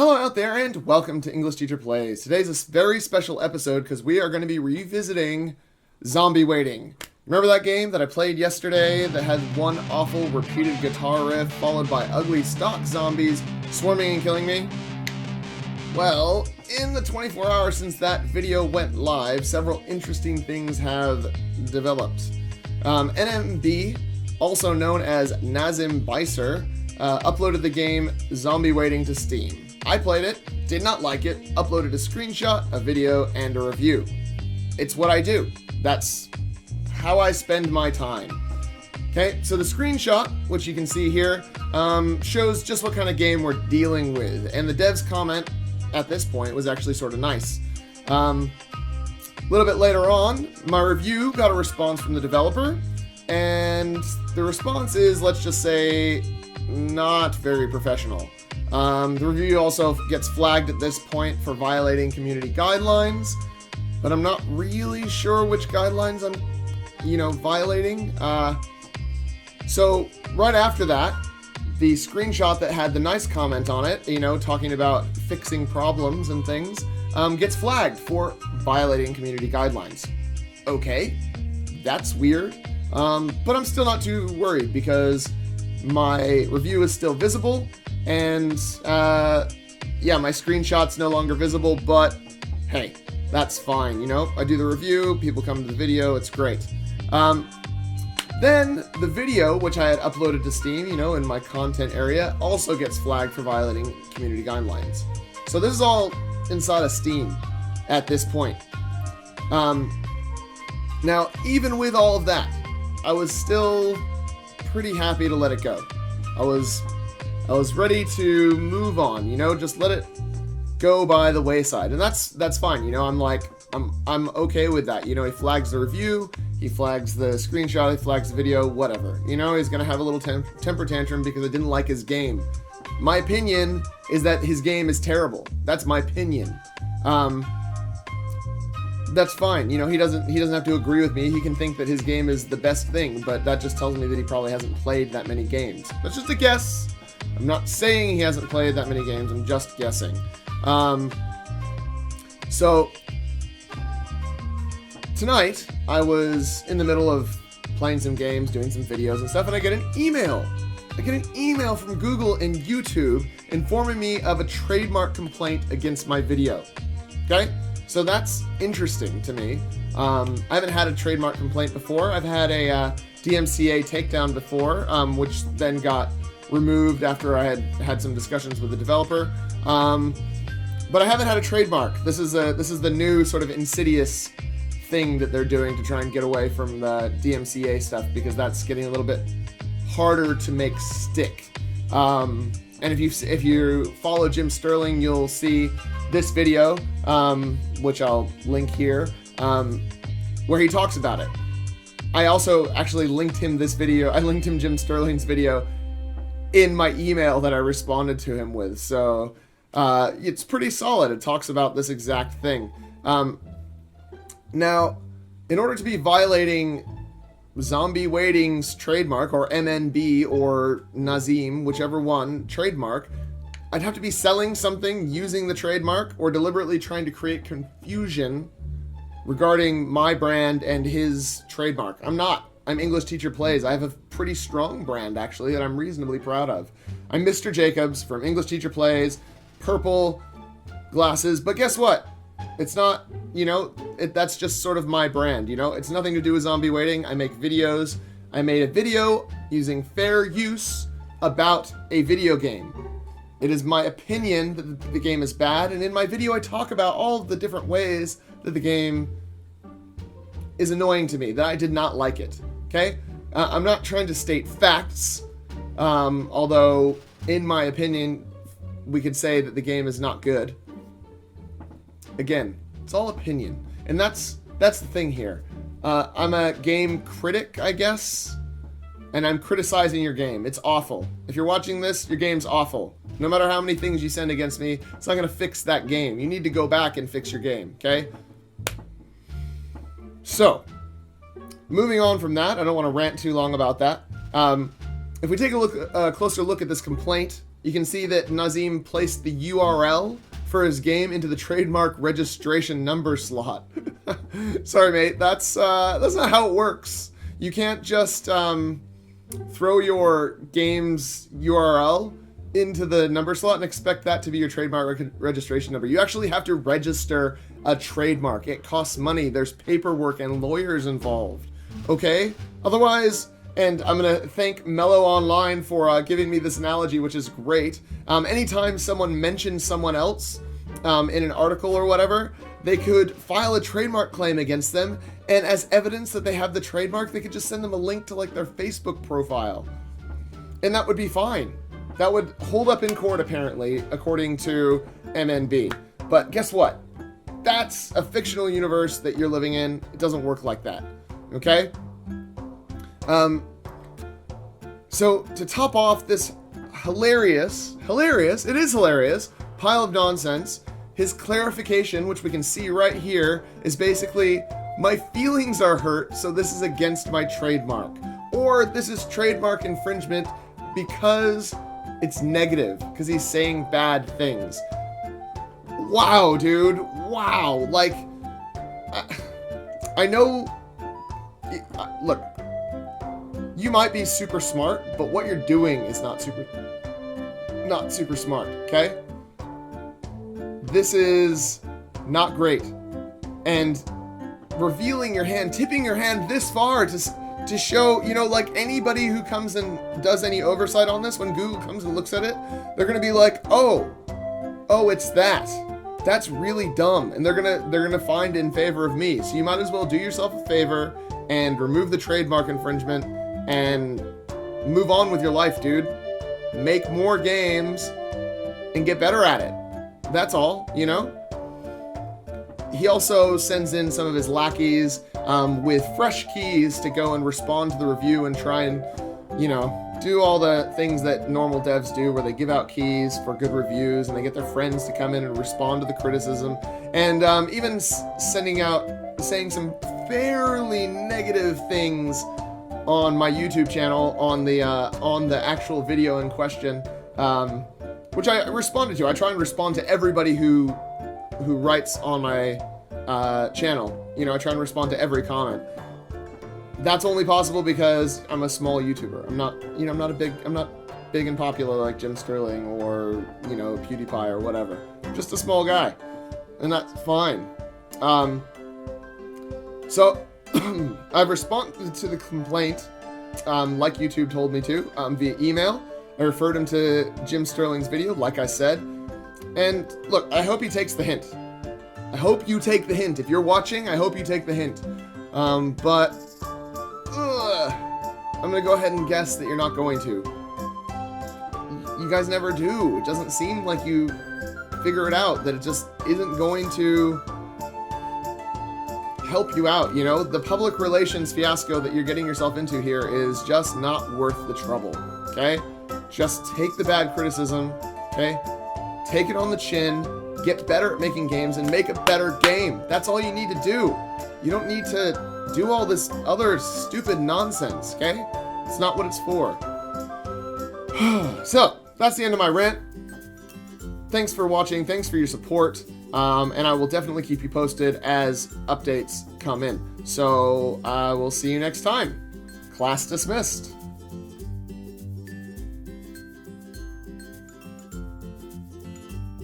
Hello out there and welcome to English Teacher Plays. Today's a very special episode because we are going to be revisiting Zombie Waiting. Remember that game that I played yesterday that had one awful repeated guitar riff followed by ugly stock zombies swarming and killing me? Well, in the 24 hours since that video went live, several interesting things have developed. MNB, also known as Nazim Bicer, uploaded the game Zombie Waiting to Steam. I played it, did not like it, uploaded a screenshot, a video, and a review. It's what I do. That's how I spend my time. Okay, so the screenshot, which you can see here, shows just what kind of game we're dealing with. And the dev's comment at this point was actually sort of nice. A little bit later on, my review got a response from the developer. And the response is, let's just say, not very professional. The review also gets flagged at this point for violating community guidelines, but I'm not really sure which guidelines I'm, violating. So right after that, the screenshot that had the nice comment on it, talking about fixing problems and things, gets flagged for violating community guidelines. Okay, that's weird, but I'm still not too worried because my review is still visible. And, my screenshot's no longer visible, but hey, that's fine, I do the review, people come to the video, it's great. Then the video, which I had uploaded to Steam, in my content area, also gets flagged for violating community guidelines. So this is all inside of Steam at this point. Now, even with all of that, I was still pretty happy to let it go. I was ready to move on, just let it go by the wayside. And that's fine, I'm okay with that. He flags the review, he flags the screenshot, he flags the video, whatever. He's gonna have a little temper tantrum because I didn't like his game. My opinion is that his game is terrible. That's my opinion. That's fine. He doesn't have to agree with me. He can think that his game is the best thing, but that just tells me that he probably hasn't played that many games. That's just a guess. I'm not saying he hasn't played that many games, I'm just guessing. So, tonight, I was in the middle of playing some games, doing some videos and stuff, and I get an email. I get an email from Google and YouTube informing me of a trademark complaint against my video. Okay? So that's interesting to me. I haven't had a trademark complaint before. I've had a DMCA takedown before, which then got removed after I had some discussions with the developer, but I haven't had a trademark. This is the new sort of insidious thing that they're doing to try and get away from the DMCA stuff, because that's getting a little bit harder to make stick. And if you follow Jim Sterling, you'll see this video, which I'll link here, where he talks about it. I also actually linked him this video. I linked him Jim Sterling's video in my email that I responded to him with. So it's pretty solid. It talks about this exact thing. Now, in order to be violating Zombie Waiting's trademark, or MNB or Nazim, whichever one, trademark, I'd have to be selling something using the trademark or deliberately trying to create confusion regarding my brand and his trademark. I'm not. I'm English Teacher Plays. I have a pretty strong brand, actually, that I'm reasonably proud of. I'm Mr. Jacobs from English Teacher Plays, purple glasses, but guess what? It's not, that's just sort of my brand, It's nothing to do with Zombie Waiting. I make videos. I made a video using fair use about a video game. It is my opinion that the game is bad, and in my video I talk about all of the different ways that the game is annoying to me, that I did not like it. Okay? I'm not trying to state facts, although, in my opinion, we could say that the game is not good. Again, it's all opinion. And that's the thing here. I'm a game critic, I guess, and I'm criticizing your game. It's awful. If you're watching this, your game's awful. No matter how many things you send against me, it's not going to fix that game. You need to go back and fix your game, okay? So, moving on from that, I don't want to rant too long about that. If we take a closer look at this complaint you can see that Nazim placed the URL for his game into the trademark registration number slot. Sorry, mate. That's not how it works. You can't just throw your game's URL into the number slot and expect that to be your trademark registration number. You actually have to register a trademark. It costs money. There's paperwork and lawyers involved. Okay? Otherwise, and I'm going to thank Mellow Online for giving me this analogy, which is great. Anytime someone mentions someone else in an article or whatever, they could file a trademark claim against them, and as evidence that they have the trademark, they could just send them a link to like their Facebook profile. And that would be fine. That would hold up in court, apparently, according to MNB. But guess what? That's a fictional universe that you're living in. It doesn't work like that. Okay? So to top off this hilarious, it is hilarious, pile of nonsense, his clarification, which we can see right here, is basically, my feelings are hurt, so this is against my trademark. Or this is trademark infringement because it's negative, because he's saying bad things. Wow, dude. Wow. Like, I know, look, you might be super smart, but what you're doing is not super smart, okay? This is not great. And revealing your hand, tipping your hand this far to show, you know, like anybody who comes and does any oversight on this, when Google comes and looks at it, they're going to be like, oh, it's that. That's really dumb. And they're going to find in favor of me. So you might as well do yourself a favor and remove the trademark infringement and move on with your life, dude. Make more games and get better at it. That's all, you know? He also sends in some of his lackeys with fresh keys to go and respond to the review and try and, you know, do all the things that normal devs do, where they give out keys for good reviews and they get their friends to come in and respond to the criticism, and even saying some fairly negative things on my YouTube channel on the actual video in question, which I responded to. I try and respond to everybody who writes on my channel. You know, I try and respond to every comment. That's only possible because I'm a small YouTuber. I'm not big and popular like Jim Sterling or, you know, PewDiePie or whatever. I'm just a small guy, and that's fine. So I've responded to the complaint, like YouTube told me to, via email. I referred him to Jim Sterling's video, like I said. And look, I hope he takes the hint. I hope you take the hint. If you're watching, I hope you take the hint. But I'm going to go ahead and guess that you're not going to. You guys never do. It doesn't seem like you figure it out, that it just isn't going to help you out, you know? The public relations fiasco that you're getting yourself into here is just not worth the trouble, okay? Just take the bad criticism, okay? Take it on the chin, get better at making games, and make a better game. That's all you need to do. You don't need to do all this other stupid nonsense, okay? It's not what it's for. So, that's the end of my rant. Thanks for watching. Thanks for your support. And I will definitely keep you posted as updates come in. So, I will see you next time. Class dismissed.